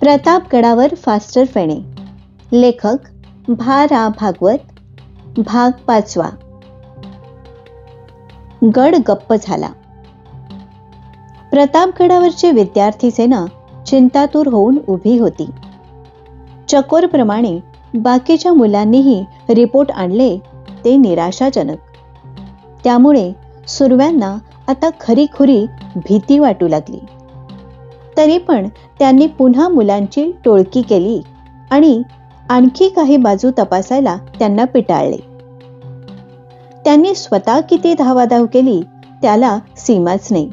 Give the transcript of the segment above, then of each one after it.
प्रतापगडावर faster Fene. लेखक भा. रा. भागवत. भाग 5. गड गप्प झाला. प्रतापगडावरची विद्यार्थी सेना चिंतातूर होऊन उभी होती. चकोरप्रमाणे बाकीच्या मुलांनीही रिपोर्ट आणले ते निराशाजनक. त्यामुळे सुरव्यांना आता खरीखुरी भीती वाटू लागली. तरी पण त्यांनी पुन्हा मुलांची टोळकी केली आणि आणखी काही बाजू तपासायला त्यांना पिटाळले. त्यांनी स्वतः किती धावाधाव केली त्याला सीमाच नाही.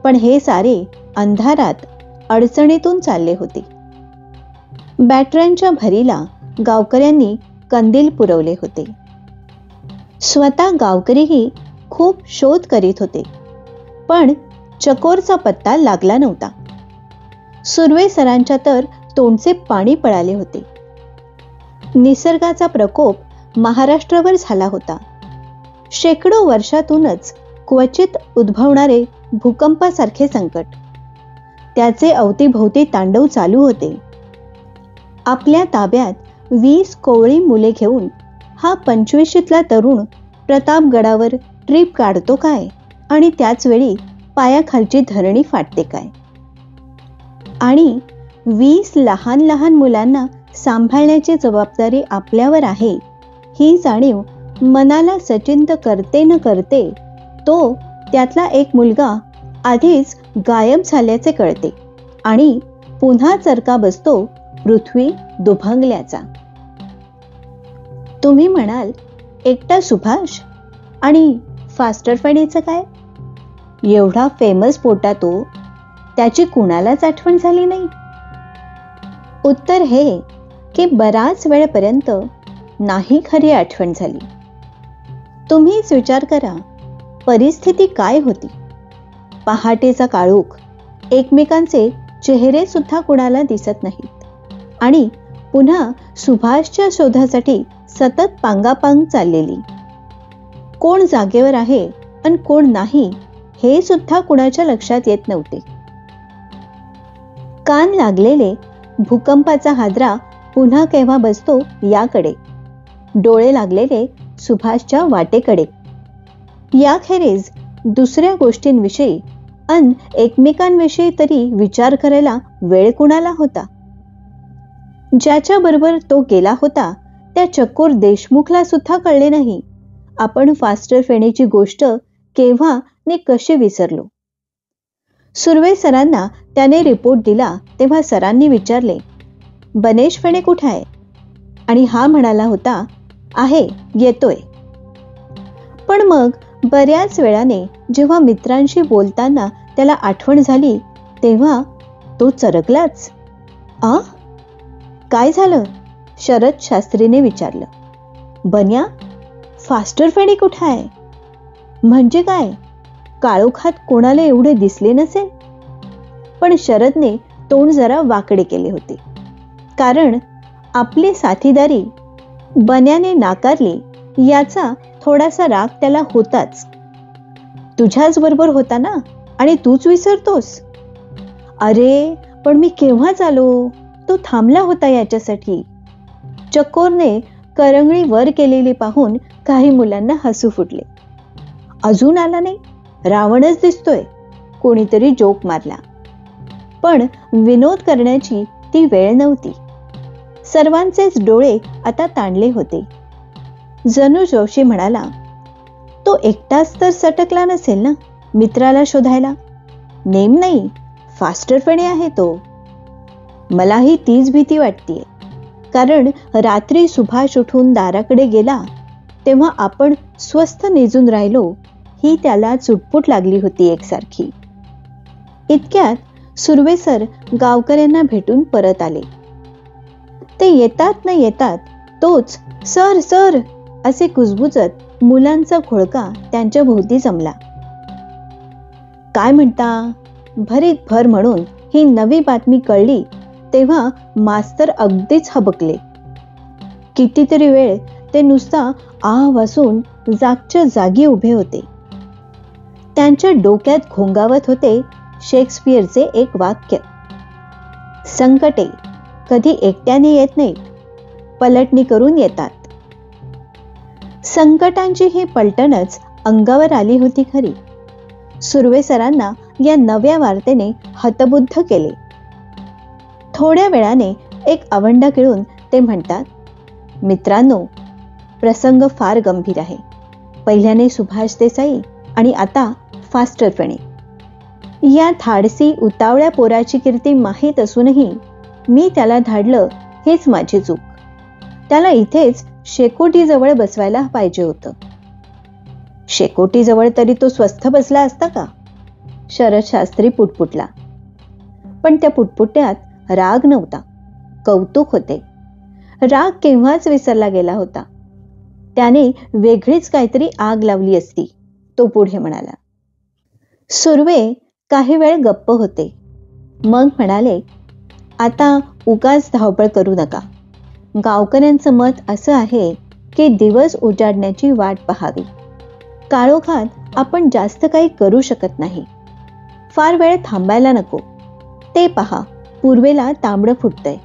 पण हे सारे अंधारात अडचणीतून चालले होते. बॅटऱ्यांच्या भरीला गावकऱ्यांनी कंदील पुरवले होते. स्वतः गावकरीही खूप शोध करीत होते, पण चकोरचा पत्ता लागला नव्हता. सुर्वे सरांच्या तर तोंडचे पाणी पळाले होते. निसर्गाचा प्रकोप महाराष्ट्रावर झाला होता. शेकडो वर्षातूनच क्वचित उद्भवणारे भूकंपासारखे संकट, त्याचे अवतीभोवती तांडव चालू होते. आपल्या ताब्यात 20 कोवळी मुले घेऊन हा 25शीतला तरुण प्रतापगडावर ट्रिप काढतो काय, आणि त्याच वेळी पायाखालची धरणी फाटते काय. आणि 20 लहान लहान मुलांना सांभाळण्याची जबाबदारी आपल्यावर आहे ही जाणीव मनाला सचिंत करते न करते तो त्यातला एक मुलगा आधीच गायब झाल्याचे कळते आणि पुन्हा चरका बसतो पृथ्वी दुभंगल्याचा. तुम्ही म्हणाल, एकटा सुभाष आणि फास्टर फेणेचं काय? एवढा फेमस पोटा तो, त्याची कुणालाच आठवण झाली नाही. उत्तर हे की बराच वेळपर्यंत नाही खरी आठवण झाली. तुम्हीच विचार करा, परिस्थिती काय होती. पहाटेचा काळोख, एकमेकांचे चेहरे सुद्धा कुणाला दिसत नाहीत आणि पुन्हा सुभाषच्या शोधासाठी सतत पांगापांग चाललेली. कोण जागेवर आहे आणि कोण नाही हे सुद्धा कुणाच्या लक्षात येत नव्हते. कान लागलेले भूकंपाचा हादरा पुन्हा केव्हा बसतो याकडे, डोळे लागलेले सुभाषच्या वाटेकडे. याखेरीज दुसऱ्या गोष्टींविषयी अन एकमेकांविषयी तरी विचार करायला वेळ कुणाला होता? ज्याच्या बरोबर तो गेला होता त्या चकोर देशमुखला सुद्धा कळले नाही आपण फास्टर फेणेची गोष्ट केव्हा ने कशी विसरलो. सुर्वे सरांना त्याने रिपोर्ट दिला तेव्हा सरांनी विचारले, बनेश फेणे कुठे आहे? आणि हा म्हणाला होता, आहे, येतोय. पण मग बऱ्याच वेळाने जेव्हा मित्रांशी बोलताना त्याला आठवण झाली तेव्हा तो चरकलाच. काय झालं? शरद शास्त्रीने विचारलं. बन्या, फास्टर फेणे कुठे आहे? म्हणजे काय, काळोखात कोणाला एवढे दिसले नसेल? पण शरदने तोंड जरा वाकडे केले होते, कारण आपली साथीदारी बन्याने नाकारली याचा थोडासा राग त्याला होताच. तुझ्याच बरोबर होता ना, आणि तूच विसरतोस? अरे पण मी केव्हाच आलो, तो थांबला होता याच्यासाठी. चकोरने करंगळी वर केलेली पाहून काही मुलांना हसू फुटले. अजून आला नाही, रावणच दिसतोय, कोणीतरी जोक मारला. पण विनोद करण्याची ती वेळ नव्हती. सर्वांचेच डोळे आता ताणले होते. जणू जोशी म्हणाला, तो एकटाच तर सटकला नसेल ना मित्राला शोधायला? नेम नाही, फास्टर फेणे आहे तो. मलाही तीच भीती वाटतेय, कारण रात्री सुभाष उठून दाराकडे गेला तेव्हा आपण स्वस्थ निजून राहिलो ही त्याला चुटपुट लागली होती एकसारखी. इतक्यात सुर्वे सर गावकऱ्यांना भेटून परत आले. ते येतात न येतात तोच सर सर असे कुजबुजत मुलांचा घोळका त्यांच्या भोवती जमला. काय म्हणता? भरीत भर म्हणून ही नवी बातमी कळली तेव्हा मास्तर अगदीच हबकले. कितीतरी वेळ ते नुसता वासून जागच्या जागी उभे होते. त्यांच्या डोक्यात घोंगावत होते शेक्सपियरचे एक वाक्य, संकटे कधी एकट्याने येत नाहीत, पलटणी करून येतात. संकटांची ही पलटणच अंगावर आली होती खरी. सुर्वे सरांना या नव्या वार्तेने हतबुद्ध केले. थोड्या वेळाने एक आवंडा गिळून ते म्हणतात, मित्रांनो, प्रसंग फार गंभीर आहे. पहिल्याने सुभाष देसाई आणि आता फास्टर फेणे. या धाडसी उतावळ्या पोराची कीर्ती माहीत असूनही मी त्याला धाडलं हेच माझी चूक. त्याला इथेच शेकोटीजवळ बसवायला पाहिजे होतं. शेकोटीजवळ तरी तो स्वस्थ बसला असता का? शरद शास्त्री पुटपुटला. पण त्या पुटपुट्यात राग नव्हता, कौतुक होते. राग केव्हाच विसरला गेला होता. त्याने वेगळीच काहीतरी आग लावली असती, तो पुढे म्हणाला. सुर्वे काही वेळ गप्प होते. मग म्हणाले, आता उगाच धावपळ करू नका. गावकऱ्यांचं मत असं आहे की दिवस उजाडण्याची वाट पाहावी. काळोखात आपण जास्त काही करू शकत नाही. फार वेळ थांबायला नको. ते पहा, पूर्वेला तांबडं फुटतंय.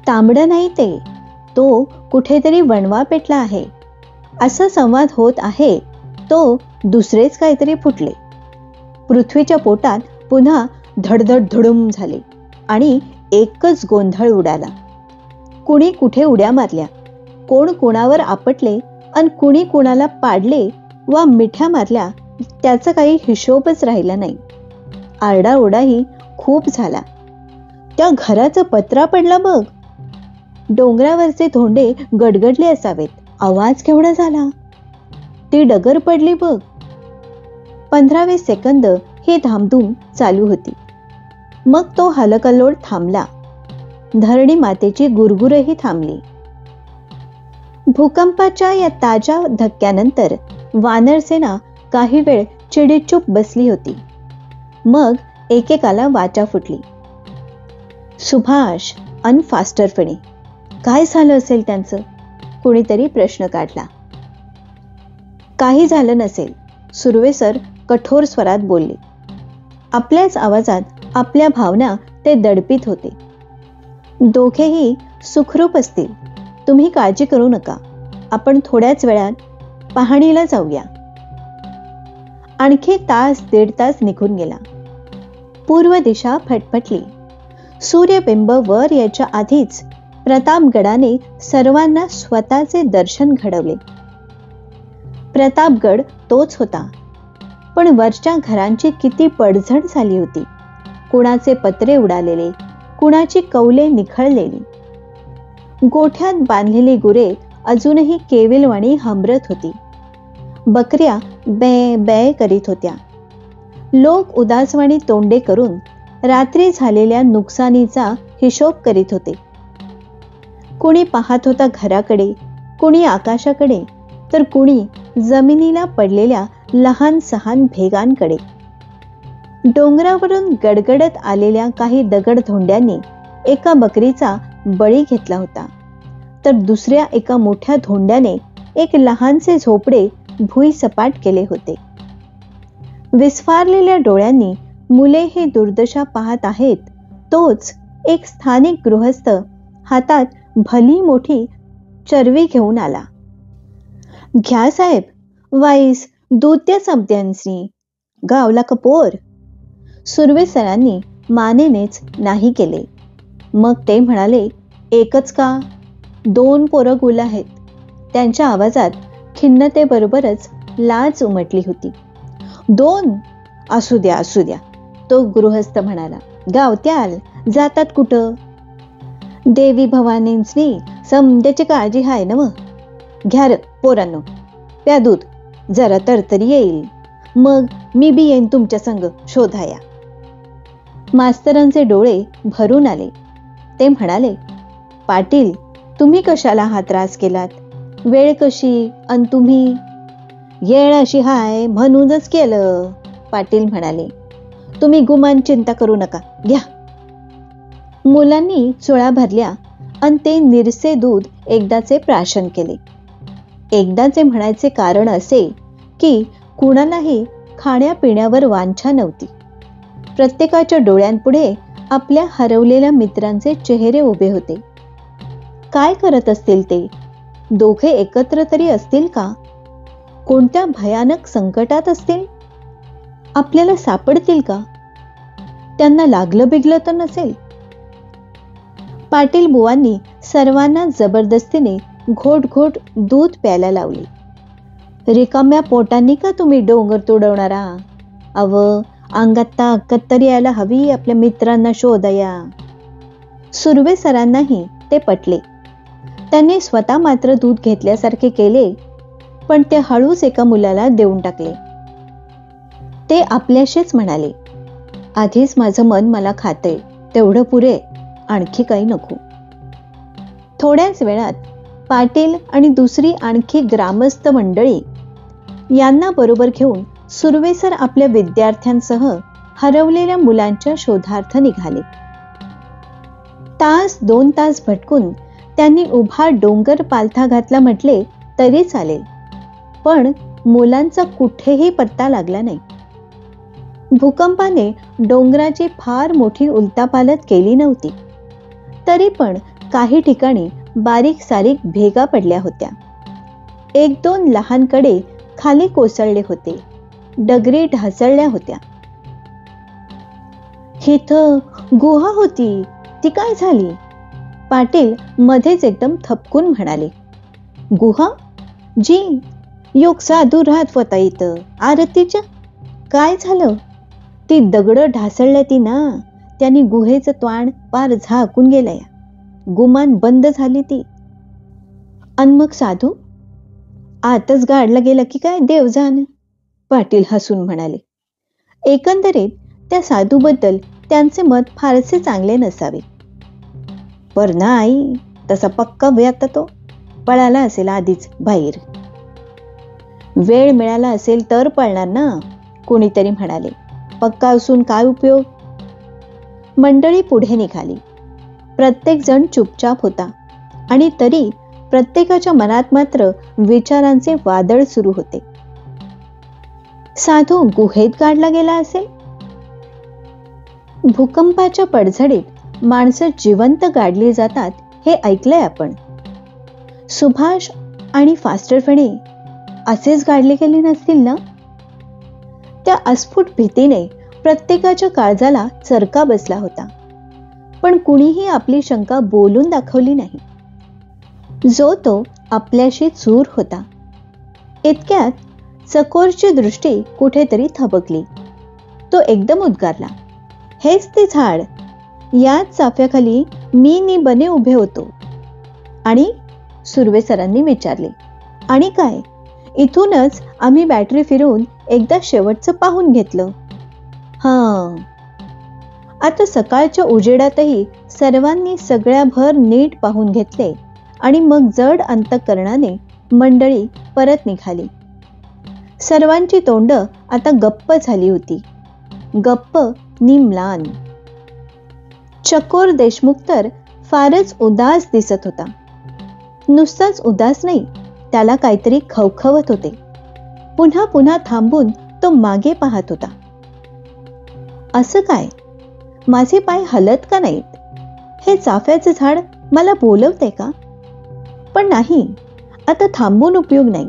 तांबडं नाही ते, तो कुठेतरी वणवा पेटला आहे. असा संवाद होत आहे तो दुसरेच काहीतरी फुटले. पृथ्वीच्या पोटात पुन्हा धडधड धुडुम झाले आणि एकच गोंधळ उडाला. कुणी कुठे उड्या मारल्या, कोण कोणावर आपटले आणि कुणी कोणाला पाडले वा मिठ्या मारल्या, त्याचा काही हिशोबच राहिला नाही. आरडाओरडाही खूप झाला. त्या घराचं पत्रा पडला बघ. डोंगरावरचे धोंडे गडगडले असावेत. आवाज केवढा झाला. ती डगर पडली बघ. 15-20 सेकंद ही धामधूम चालू होती. मग तो हलकल्लोळ थांबला. धरणी मातेची गुरगुरही थांबली. भूकंपाच्या या ताज्या धक्क्यानंतर वानरसेना काही वेळ चिडीचूप बसली होती. मग एकेकाला वाचा फुटली. सुभाष अन फास्टर फेणे, काय झालं असेल त्यांचं? कुणीतरी प्रश्न काढला. काही झालं नसेल, सुर्वे सर कठोर स्वरात बोलले. आपल्याच आवाजात आपल्या भावना ते दडपीत होते. दोघेही सुखरूप असतील. तुम्ही काळजी करू नका. आपण थोड्याच वेळात पाहणीला जाऊया. आणखी तास 1.5 तास निघून गेला. पूर्व दिशा फटफटली. सूर्यबिंब वर याच्या आधीच प्रतापगडाने सर्वांना स्वतःचे दर्शन घडवले. प्रतापगड तोच होता, पण वरच्या घरांची किती पडझड झाली होती. कुणाचे पत्रे उडालेले, कुणाची कौले निखळलेली. गोठ्यात बांधलेली गुरे अजूनही केविलवाणी हंबरत होती. बकऱ्या बे बे करीत होत्या. लोक उदासवाणी तोंडे करून रात्री झालेल्या नुकसानीचा हिशोब करीत होते. कुणी पाहत होता घराकडे, कुणी आकाशाकडे, तर कुणी जमिनीला पडलेल्या लहान सहान भेगांकडे. डोंगरावरून गडगडत आलेल्या काही दगडधोंड्यांनी एका बकरीचा बळी घेतला होता, तर दुसऱ्या एका मोठ्या धोंड्याने एक लहानसे झोपडे भुईसपाट केले होते. विस्फारलेल्या डोळ्यांनी मुले ही दुर्दशा पाहत आहेत, तोच एक स्थानिक गृहस्थ हातात भली मोठी चरवी घेऊन आला. घ्या साहेब, वाईस दूध द्या समत्यांनी, गावला कपोर. सुर्वे सरांनी मानेनेच नाही केले. मग ते म्हणाले, एकच का? 2 पोरं गुल आहेत. त्यांच्या आवाजात खिन्नतेबरोबरच लाज उमटली होती. 2? असू द्या असू द्या, तो गृहस्थ म्हणाला. गावत्याल जातात कुठं? देवी भवानींनी समद्याची काळजी हाय ना मग. घ्या र पोरांनो, प्या दूध, जरा तरतरी येईल. मग मी बी येईन तुमच्या संग शोधाया. मास्तरांचे डोळे भरून आले. ते म्हणाले, पाटील, तुम्ही कशाला हा त्रास केलात? वेळ कशी अन तुम्ही? येळ अशी हाय म्हणूनच केलं, पाटील म्हणाले. तुम्ही गुमान चिंता करू नका, घ्या. मुलांनी चुळा भरल्या आणि ते निरसे दूध एकदाचे प्राशन केले. एकदाचे म्हणायचे कारण असे की कुणालाही खाण्यापिण्यावर वांछा नव्हती. प्रत्येकाच्या डोळ्यांपुढे आपल्या हरवलेल्या मित्रांचे चेहरे उभे होते. काय करत असतील ते? दोघे एकत्र तरी असतील का? कोणत्या भयानक संकटात असतील? आपल्याला सापडतील का? त्यांना लागलं बिगलं तर नसेल? पाटील बुवांनी सर्वांना जबरदस्तीने घोट घोट दूध प्यायला लावले. रिकाम्या पोटांनी का तुम्ही डोंगर तुडवणारा? अंगात ताकद तरी यायला हवी आपल्या मित्रांना शोधया. सुर्वे सरांनाही ते पटले. त्यांनी स्वतः मात्र दूध घेतल्यासारखे केले, पण ते हळूच एका मुलाला देऊन टाकले. ते आपल्याशीच म्हणाले, आधीच माझं मन मला खाते, तेवढं पुरे, आणखी काही नको. थोड्याच वेळात पाटील आणि दुसरी आणखी ग्रामस्थ मंडळी यांना बरोबर घेऊन सुर्वेसर आपल्या विद्यार्थ्यांसह हरवलेल्या मुलांच्या शोधार्थ निघाले. तास 2 तास भटकून त्यांनी उभा डोंगर पालथा घातला म्हटले तरी चालेल, पण मुलांचा कुठेही पत्ता लागला नाही. भूकंपाने डोंगराची फार मोठी उलटापालट केली नव्हती, तरी पण काही ठिकाणी बारीक सारीक भेगा पडल्या होत्या. 1-2 लहान कडे खाली कोसळले होते. डगरी ढासळल्या होत्या. इथं गुहा होती, ती काय झाली? पाटील मध्येच एकदम थपकून म्हणाले. गुहा? जी, योग साधू राहत होता इथं आरतीच्या. काय झालं? ती दगड ढासळल्या ती ना, त्यांनी गुहेचं त्वाण पार झाकून गेलंय. गुमान बंद झाली ती. अन मग साधू आतच गाडला गेला की काय देवजान? पाटील हसून म्हणाले. एकंदरीत त्या साधूबद्दल त्यांचे मत फारसे चांगले नसावे. पर नाही, तसा पक्का आता तो पळाला असेल आधीच बाहेर. वेळ मिळाला असेल तर पळणार ना, कोणीतरी म्हणाले. पक्का असून काय उपयोग? मंडळी पुढे निघाली. प्रत्येक जण चुपचाप होता आणि तरी प्रत्येकाच्या मनात मात्र विचारांचे वादळ सुरू होते. साधू गुहेत काढला गेला असेल? भूकंपाच्या पडझडीत माणसं जिवंत गाडली जातात हे ऐकलंय आपण. सुभाष आणि फास्टर फेणे असेच गाडले गेले नसतील ना? त्या अस्फुट भीतीने प्रत्येकाच्या काळजाला चरका बसला होता, पण कुणीही आपली शंका बोलून दाखवली नाही. जो तो आपल्याशी चूर होता. इतक्यात चकोरची दृष्टी कुठेतरी थबकली. तो एकदम उद्गारला, हेच ते झाड, याच चाफ्याखाली मी नि बने उभे होतो. आणि सुर्वे सरांनी विचारले, आणि काय? इथूनच आम्ही बॅटरी फिरवून एकदा शेवटचं पाहून घेतलं. आता सकाळच्या उजेडातही सर्वांनी सगळ्याभर नीट पाहून घेतले आणि मग जड अंतःकरणाने मंडळी परत निघाली. सर्वांची तोंड आता गप्प झाली होती. गप्प नि म्लान. चकोर देशमुख तर फारच उदास दिसत होता. नुसताच उदास नाही, त्याला काहीतरी खवखवत होते. पुन्हा पुन्हा थांबून तो मागे पाहत होता. असं काय? माझे पाय हलत का नाहीत? हे चाफ्याचे झाड मला बोलवते का? पण नाही, आता थांबून उपयोग नाही.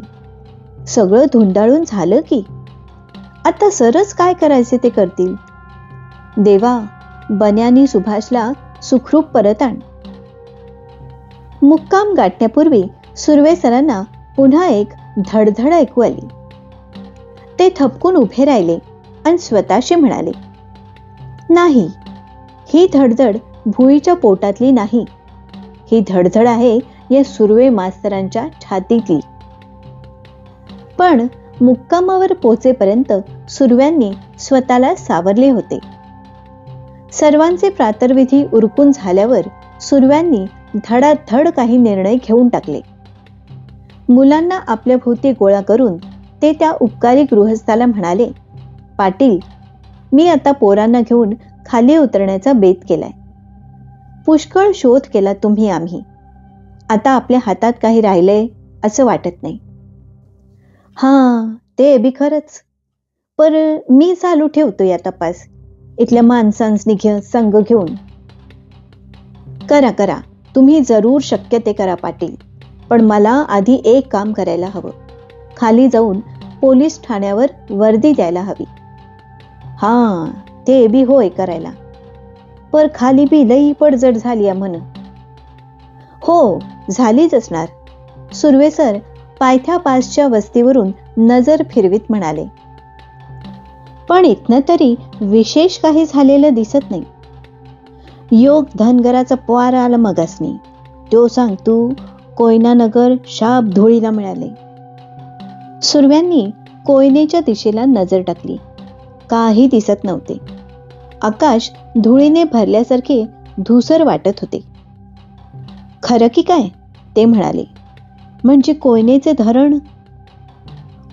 सगळं धुंडाळून झालं की आता सरच काय करायचे ते करतील. देवा, बन्यानी सुभाषला सुखरूप परत आण. मुक्काम गाठण्यापूर्वी सुर्वे सरांना पुन्हा एक धडधड ऐकू आली. ते थपकून उभे राहिले आणि स्वतःशी म्हणाले, नाही, ही धडधड भुईच्या पोटातली नाही, ही धडधड आहे या सुर्वे मास्तरांच्या छातीतली. पण मुक्कामावर पोचेपर्यंत सुर्व्यांनी स्वतःला सावरले होते. सर्वांचे प्रातर्विधी उरकून झाल्यावर सुर्व्यांनी धडाधड काही निर्णय घेऊन टाकले. मुलांना आपल्या भोवती गोळा करून ते त्या उपकारी गृहस्थाला म्हणाले, पाटील, मी आता पोरांना घेऊन खाली उतरण्याचा बेत केलाय. पुष्कळ शोध केला तुम्ही आम्ही. आता आपल्या हातात काही राहिलंय असं वाटत नाही. ते बी खरंच, पर मी चालू ठेवतो या तपास. इथल्या माणसांनी संघ घेऊन. करा करा, तुम्ही जरूर शक्य ते करा पाटील, पण मला आधी एक काम करायला हवं. खाली जाऊन पोलीस ठाण्यावर वर्दी द्यायला हवी. हां, ते बी होय करायला, पर खाली बी लई पडझड झाली म्हण. हो, झालीच असणार. सुर्वे सर पायथ्या पासच्या वस्तीवरून नजर फिरवीत म्हणाले. पण इथनं तरी विशेष काही झालेलं दिसत नाही. योग धनगराचा पोर आला मगासनी, तो सांगतो कोयना नगर शाप धुळीला मिळाले. सुर्व्यांनी कोयनेच्या दिशेला नजर टाकली. काही दिसत नव्हते. आकाश धुळीने भरल्यासारखे धुसर वाटत होते. खरं की काय, ते म्हणाले. म्हणजे कोयनेचे धरण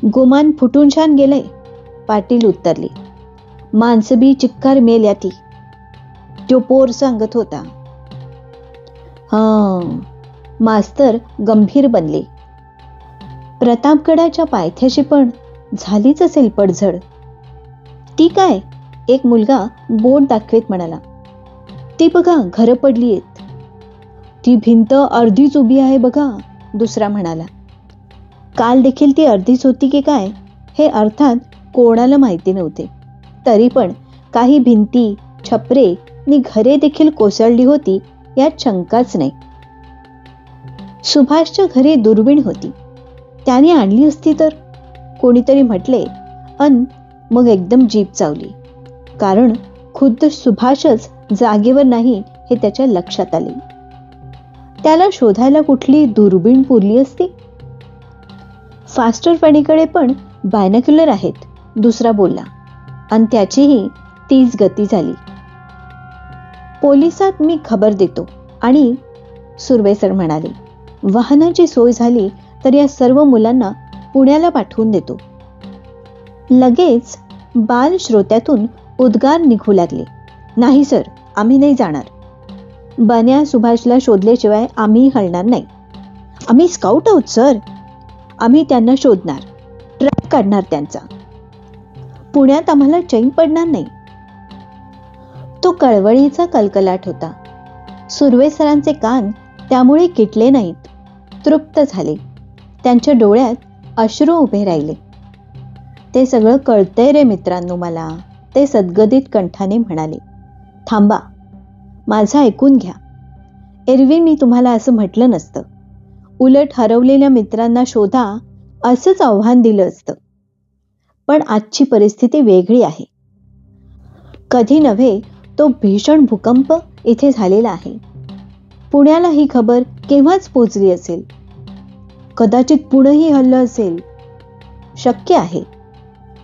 गुमान फुटून छान गेलंय, पाटील उत्तरले. माणसं बी चिक्कार मेल्या ती, तो पोर सांगत होता. हां, मास्तर गंभीर बनले. प्रतापगडाच्या पायथ्याशी पण झालीच असेल पडझड. ती काय, एक मुलगा बोट दाखवीत म्हणाला. ती बघा, घरं पडली आहेत. ती भिंत अर्धीच उभी आहे बघा, दुसरा म्हणाला. काल देखील ती अर्धीच होती की काय, हे अर्थात कोणाला माहिती नव्हते. तरी पण काही भिंती, छपरे नि घरे देखील कोसळली होती यात शंकाच नाही. सुभाषच्या घरी दुर्बीण होती, त्याने आणली असती तर, कोणीतरी म्हटले. अन मग एकदम जीभ चावली, कारण खुद्द सुभाषच जागेवर नाही हे त्याच्या लक्षात आले. त्याला शोधायला कुठली दुर्बीण पुरली असती. फास्टर फणीकडे पण बायनक्युलर आहेत, दुसरा बोलला, आणि त्याचीही तीच गती झाली. पोलिसात मी खबर देतो. आणि सुर्वे सर म्हणाले, वाहनाची सोय झाली तर या सर्व मुलांना पुण्याला पाठवून देतो. लगेच बाल श्रोत्यातून उद्गार निघू लागले. नाही सर, आम्ही नाही जाणार. बन्या सुभाषला शोधल्याशिवाय आम्ही हलणार नाही. आम्ही स्काउट आहोत सर. आम्ही त्यांना शोधणार, ट्रॅक काढणार त्यांचा. पुण्यात आम्हाला चैन पडणार नाही. तो कळवळीचा कलकलाट होता. सुर्वे सरांचे कान त्यामुळे किटले नाहीत, तृप्त झाले. त्यांच्या डोळ्यात अश्रू उभे राहिले. ते सगळं कळतंय रे मित्रांनो मला, ते सद्गदित कंठाने म्हणाले. थांबा, माझं ऐकून घ्या. एरवी मी तुम्हाला असं म्हटलं नसतं. उलट हरवलेल्या मित्रांना शोधा असंच आव्हान दिलं असतं. पण आजची परिस्थिती वेगळी आहे. कधी नव्हे तो भीषण भूकंप इथे झालेला आहे. पुण्याला ही खबर केव्हाच पोचली असेल. कदाचित पुणेही हल्लं असेल. शक्य आहे.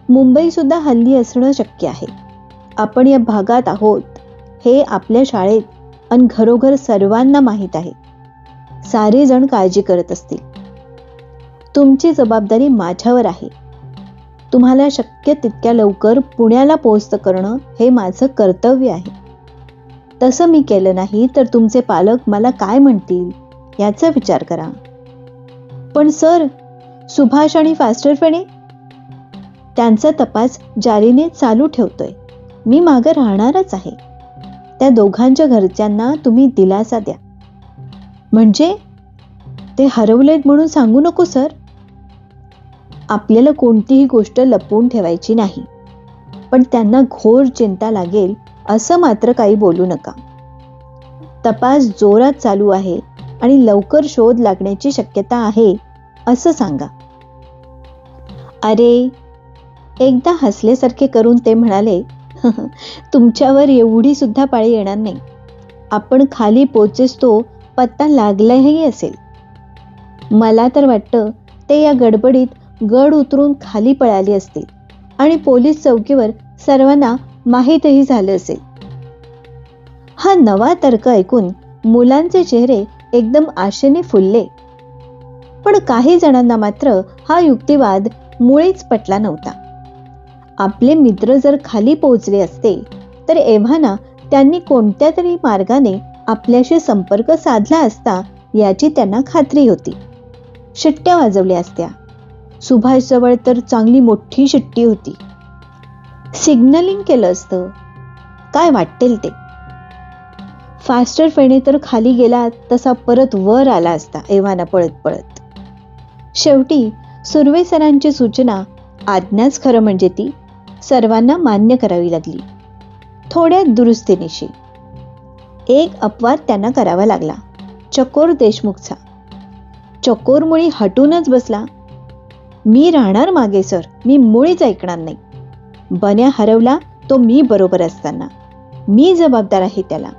मुंबई सुद्धा हल्ली असणं शक्य आहे. आपण या भागात आहोत हे आपल्या शाळेत आणि घरोघर सर्वांना माहीत आहे. सारे जण काळजी करत असतील. तुमची जबाबदारी माझ्यावर आहे. तुम्हाला शक्य तितक्या लवकर पुण्याला पोहोचत करणं हे माझं कर्तव्य आहे. तसं मी केलं नाही तर तुमचे पालक मला काय म्हणतील याचा विचार करा. पण सर, सुभाष आणि फास्टर फणे, त्यांचा तपास जारीने चालू ठेवतोय. मी मागं राहणारच आहे. त्या दोघांच्या घरच्यांना तुम्ही दिलासा द्या. म्हणजे ते हरवलेत म्हणून सांगू नको सर. आपल्याला कोणतीही गोष्ट लपवून ठेवायची नाही, पण त्यांना घोर चिंता लागेल असं मात्र काही बोलू नका. तपास जोरात चालू आहे आणि लवकर शोध लागण्याची शक्यता आहे असं सांगा. अरे, एकदा हसल्यासारखे करून ते म्हणाले, तुमच्यावर एवढी सुद्धा पाळी येणार नाही. आपण खाली पोचेस तो पत्ता लागलाही असेल. मला तर वाटतं ते या गडबडीत गड उतरून खाली पळाली असतील आणि पोलीस चौकीवर सर्वांना माहीतही झालं असेल. हा नवा तर्क ऐकून मुलांचे चेहरे एकदम आशेने फुलले. पण काही जणांना मात्र हा युक्तिवाद मुळीच पटला नव्हता. आपले मित्र जर खाली पोहोचले असते तर एव्हाना त्यांनी कोणत्या तरी मार्गाने आपल्याशी संपर्क साधला असता याची त्यांना खात्री होती. शिट्ट्या वाजवल्या असत्या. सुभाष जवळ तर चांगली मोठी शिट्टी होती. सिग्नलिंग केलं असतं. काय वाटेल ते. फास्टर फेणे तर खाली गेला तसा परत वर आला असता एव्हाना पळत पळत. शेवटी सुर्वे सरांची सूचना, आज्ञाच खरं म्हणजे ती, सर्वांना मान्य करावी लागली. थोड्या दुरुस्तीनिशी. एक अपवाद त्यांना करावा लागला, चकोर देशमुखचा. चकोर मुळी हटूनच बसला. मी राहणार मागे सर, मी मुळीच ऐकणार नाही. बन्या हरवला तो मी बरोबर असताना, मी जबाबदार आहे त्याला.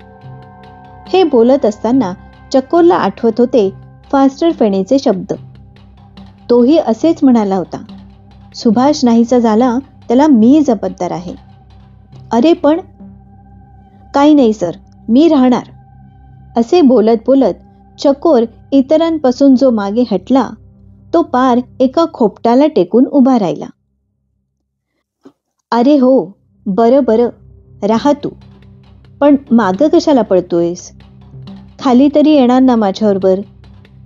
हे बोलत असताना चकोरला आठवत होते फास्टर फेणेचे शब्द. तोही असेच म्हणाला होता, सुभाष नाहीचा झाला त्याला मी जबाबदार आहे. अरे पण काही नाही सर, मी राहणार. असे बोलत बोलत चकोर इतरांपासून जो मागे हटला तो पार एका खोपटाला टेकून उभा राहिला. अरे हो, बरं बरं, राहा तू. पण मागं कशाला पळतोयस? खाली तरी येणार ना माझ्याबरोबर,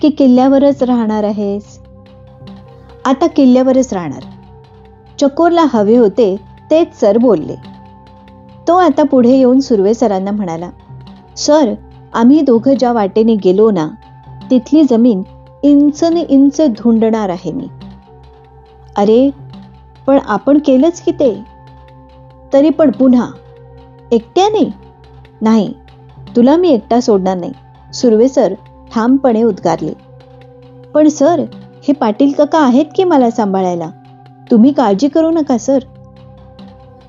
की किल्ल्यावरच राहणार आहेस? आता किल्ल्यावरच राहणार. चकोरला हवे होते तेच सर बोलले. तो आता पुढे येऊन सुर्वे सरांना म्हणाला, सर, आम्ही दोघं ज्या वाटेने गेलो ना, तिथली जमीन इंचने इंच धुंडणार आहे मी. अरे पण आपण केलंच की ते. तरी पण पुन्हा एकट्याने नाही, तुला मी एकटा सोडणार नाही, सुर्वे सर ठामपणे उद्गारले. पण सर, हे पाटील काका आहेत की मला सांभाळायला, तुम्ही काळजी करू नका सर.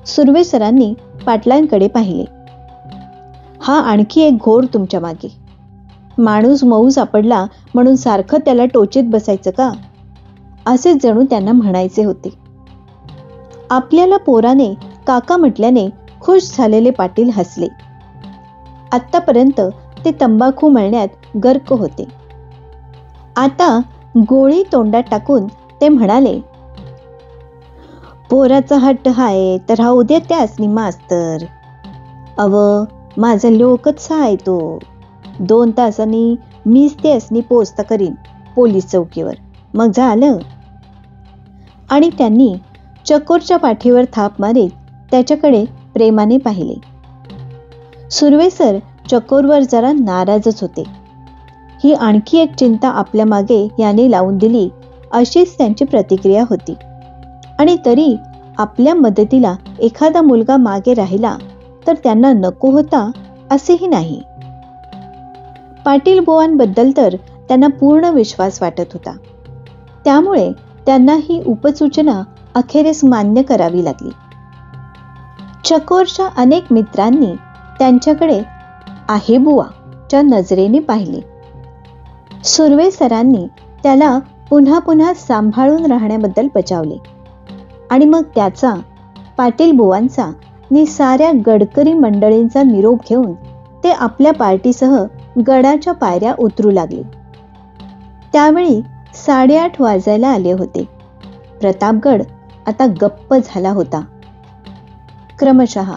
सुर्वे सरांनी पाटलांकडे पाहिले. हा आणखी एक घोर तुमच्या मागे. माणूस मऊ सापडला म्हणून सारखं त्याला टोचीत बसायचं का, असेच जणू त्यांना म्हणायचे होते. आपल्याला पोराने काका म्हटल्याने खुश झालेले पाटील हसले. आत्तापर्यंत ते तंबाखू मळण्यात गर्क होते. आता गोळी तोंडात टाकून ते म्हणाले, पोराचा हट्ट हाय तर हा उद्या त्याच मास्तर. अव माझा लोकच हाय तो. 2 तासांनी मीच त्यासनी पोचता करीन पोलीस चौकीवर, मग झालं. आणि त्यांनी चकोरच्या पाठीवर थाप मारीत त्याच्याकडे प्रेमाने पाहिले. सुर्वे सर चकोरवर जरा नाराजच होते. ही आणखी एक चिंता आपल्या मागे याने लावून दिली अशीच त्यांची प्रतिक्रिया होती. आणि तरी आपल्या मदतीला एखादा मुलगा मागे राहिला तर त्यांना नको होता असेही नाही. पाटील बुवांबद्दल तर त्यांना पूर्ण विश्वास वाटत होता. त्यामुळे त्यांना ही उपसूचना अखेरीस मान्य करावी लागली. चकोरच्या अनेक मित्रांनी त्यांच्याकडे आहे बुवा च्या नजरेने पाहिले. सुर्वे सरांनी त्याला पुन्हा पुन्हा सांभाळून राहण्याबद्दल बजावले. आणि मग त्याचा, पाटील बुवांचा नि साऱ्या गडकरी मंडळींचा निरोप घेऊन ते आपल्या पार्टीसह गडाच्या पायऱ्या उतरू लागले. त्यावेळी 8:30 वाजायला आले होते. प्रतापगड आता गप्प झाला होता. क्रमशः